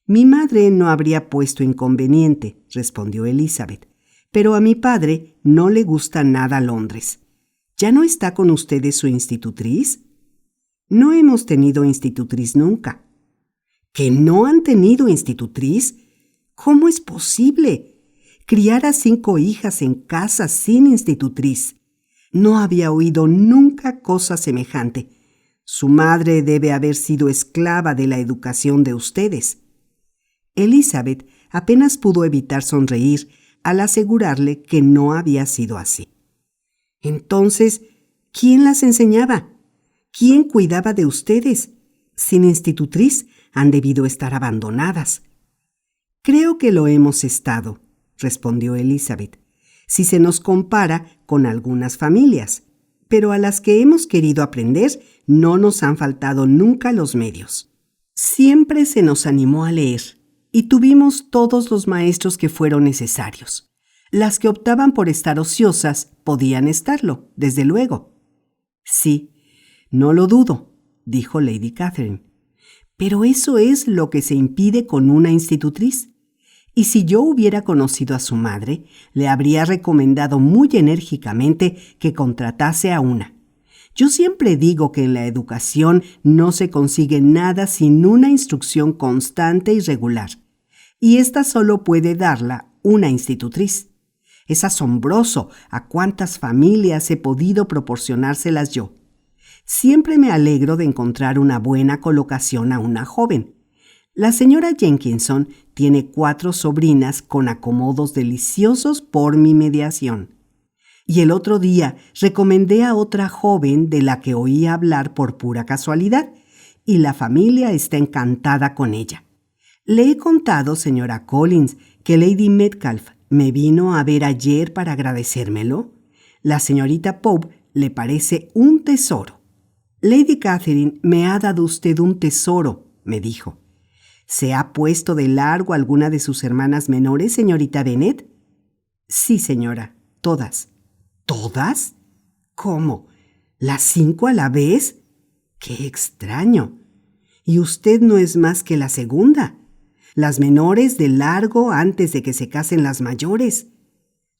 «Mi madre no habría puesto inconveniente», respondió Elizabeth, «pero a mi padre no le gusta nada Londres. ¿Ya no está con ustedes su institutriz?» «No hemos tenido institutriz nunca». «¿Que no han tenido institutriz? ¿Cómo es posible? Criar a 5 hijas en casa sin institutriz. No había oído nunca cosa semejante. Su madre debe haber sido esclava de la educación de ustedes». Elizabeth apenas pudo evitar sonreír al asegurarle que no había sido así. «Entonces, ¿quién las enseñaba? ¿Quién cuidaba de ustedes? Sin institutriz han debido estar abandonadas». «Creo que lo hemos estado», respondió Elizabeth, «si se nos compara con algunas familias, pero a las que hemos querido aprender no nos han faltado nunca los medios. Siempre se nos animó a leer y tuvimos todos los maestros que fueron necesarios. Las que optaban por estar ociosas podían estarlo, desde luego». «Sí, no lo dudo», dijo Lady Catherine. «Pero eso es lo que se impide con una institutriz. Y si yo hubiera conocido a su madre, le habría recomendado muy enérgicamente que contratase a una. Yo siempre digo que en la educación no se consigue nada sin una instrucción constante y regular, y esta solo puede darla una institutriz. Es asombroso a cuántas familias he podido proporcionárselas yo. Siempre me alegro de encontrar una buena colocación a una joven. La señora Jenkinson tiene 4 sobrinas con acomodos deliciosos por mi mediación. Y el otro día recomendé a otra joven de la que oí hablar por pura casualidad, y la familia está encantada con ella. Le he contado, señora Collins, que Lady Metcalfe me vino a ver ayer para agradecérmelo. La señorita Pope le parece un tesoro». «Lady Catherine, me ha dado usted un tesoro», me dijo. «¿Se ha puesto de largo alguna de sus hermanas menores, señorita Bennet?» «Sí, señora, todas». «¿Todas? ¿Cómo? ¿Las 5 a la vez? ¡Qué extraño! Y usted no es más que la segunda. Las menores de largo antes de que se casen las mayores.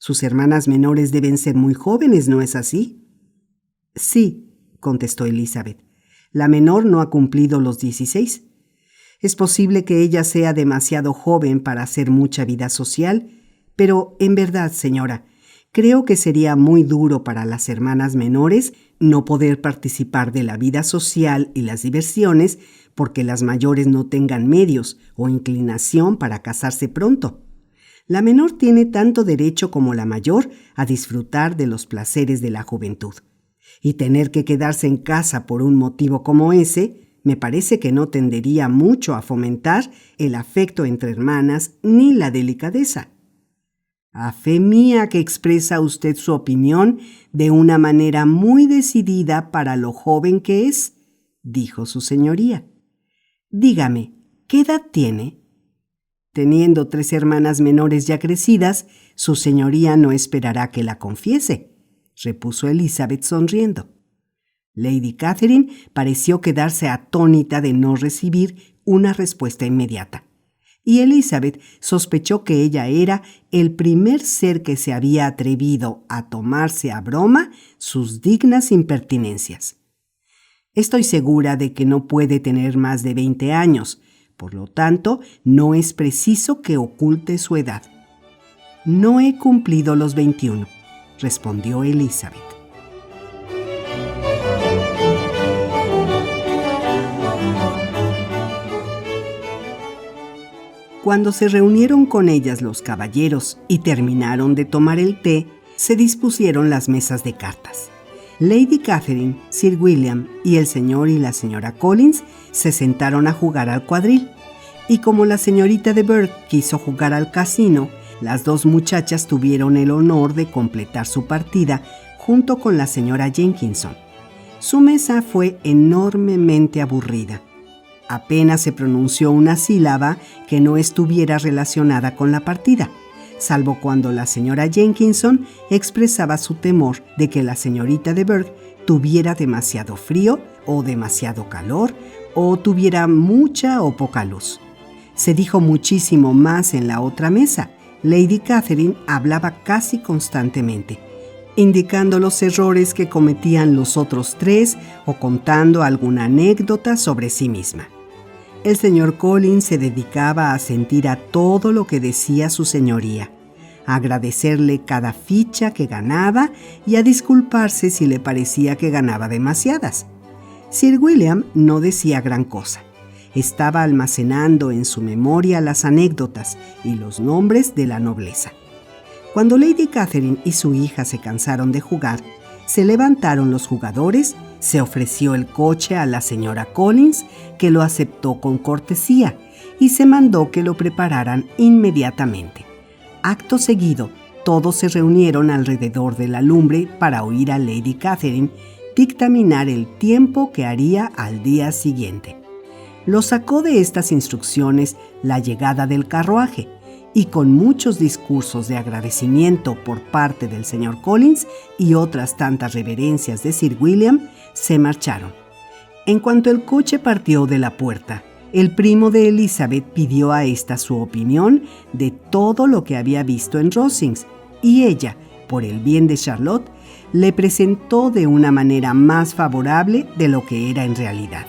Sus hermanas menores deben ser muy jóvenes, ¿no es así? Sí, contestó Elizabeth. La menor no ha cumplido los 16. Es posible que ella sea demasiado joven para hacer mucha vida social, pero en verdad, señora, creo que sería muy duro para las hermanas menores no poder participar de la vida social y las diversiones porque las mayores no tengan medios o inclinación para casarse pronto. La menor tiene tanto derecho como la mayor a disfrutar de los placeres de la juventud. Y tener que quedarse en casa por un motivo como ese, me parece que no tendería mucho a fomentar el afecto entre hermanas ni la delicadeza. A fe mía que expresa usted su opinión de una manera muy decidida para lo joven que es, dijo su señoría. Dígame, ¿qué edad tiene? Teniendo 3 hermanas menores ya crecidas, su señoría no esperará que la confiese, repuso Elizabeth sonriendo. Lady Catherine pareció quedarse atónita de no recibir una respuesta inmediata, y Elizabeth sospechó que ella era el primer ser que se había atrevido a tomarse a broma sus dignas impertinencias. Estoy segura de que no puede tener más de 20 años, por lo tanto, no es preciso que oculte su edad. No he cumplido los 21, respondió Elizabeth. Cuando se reunieron con ellas los caballeros y terminaron de tomar el té, se dispusieron las mesas de cartas. Lady Catherine, Sir William y el señor y la señora Collins se sentaron a jugar al cuadril, y como la señorita de Burgh quiso jugar al casino, las 2 muchachas tuvieron el honor de completar su partida junto con la señora Jenkinson. Su mesa fue enormemente aburrida. Apenas se pronunció una sílaba que no estuviera relacionada con la partida, salvo cuando la señora Jenkinson expresaba su temor de que la señorita de Burgh tuviera demasiado frío o demasiado calor, o tuviera mucha o poca luz. Se dijo muchísimo más en la otra mesa. Lady Catherine hablaba casi constantemente, indicando los errores que cometían los otros 3 o contando alguna anécdota sobre sí misma. El señor Collins se dedicaba a asentir a todo lo que decía su señoría, a agradecerle cada ficha que ganaba y a disculparse si le parecía que ganaba demasiadas. Sir William no decía gran cosa. Estaba almacenando en su memoria las anécdotas y los nombres de la nobleza. Cuando Lady Catherine y su hija se cansaron de jugar, se levantaron los jugadores, se ofreció el coche a la señora Collins, que lo aceptó con cortesía, y se mandó que lo prepararan inmediatamente. Acto seguido, todos se reunieron alrededor de la lumbre para oír a Lady Catherine dictaminar el tiempo que haría al día siguiente. Lo sacó de estas instrucciones la llegada del carruaje, y con muchos discursos de agradecimiento por parte del señor Collins y otras tantas reverencias de Sir William, se marcharon. En cuanto el coche partió de la puerta, el primo de Elizabeth pidió a esta su opinión de todo lo que había visto en Rosings, y ella, por el bien de Charlotte, le presentó de una manera más favorable de lo que era en realidad.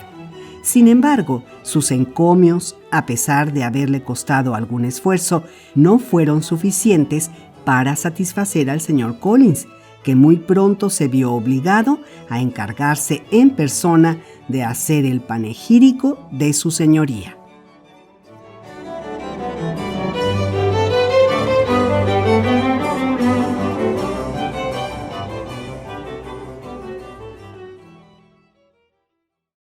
Sin embargo, sus encomios, a pesar de haberle costado algún esfuerzo, no fueron suficientes para satisfacer al señor Collins, que muy pronto se vio obligado a encargarse en persona de hacer el panegírico de su señoría.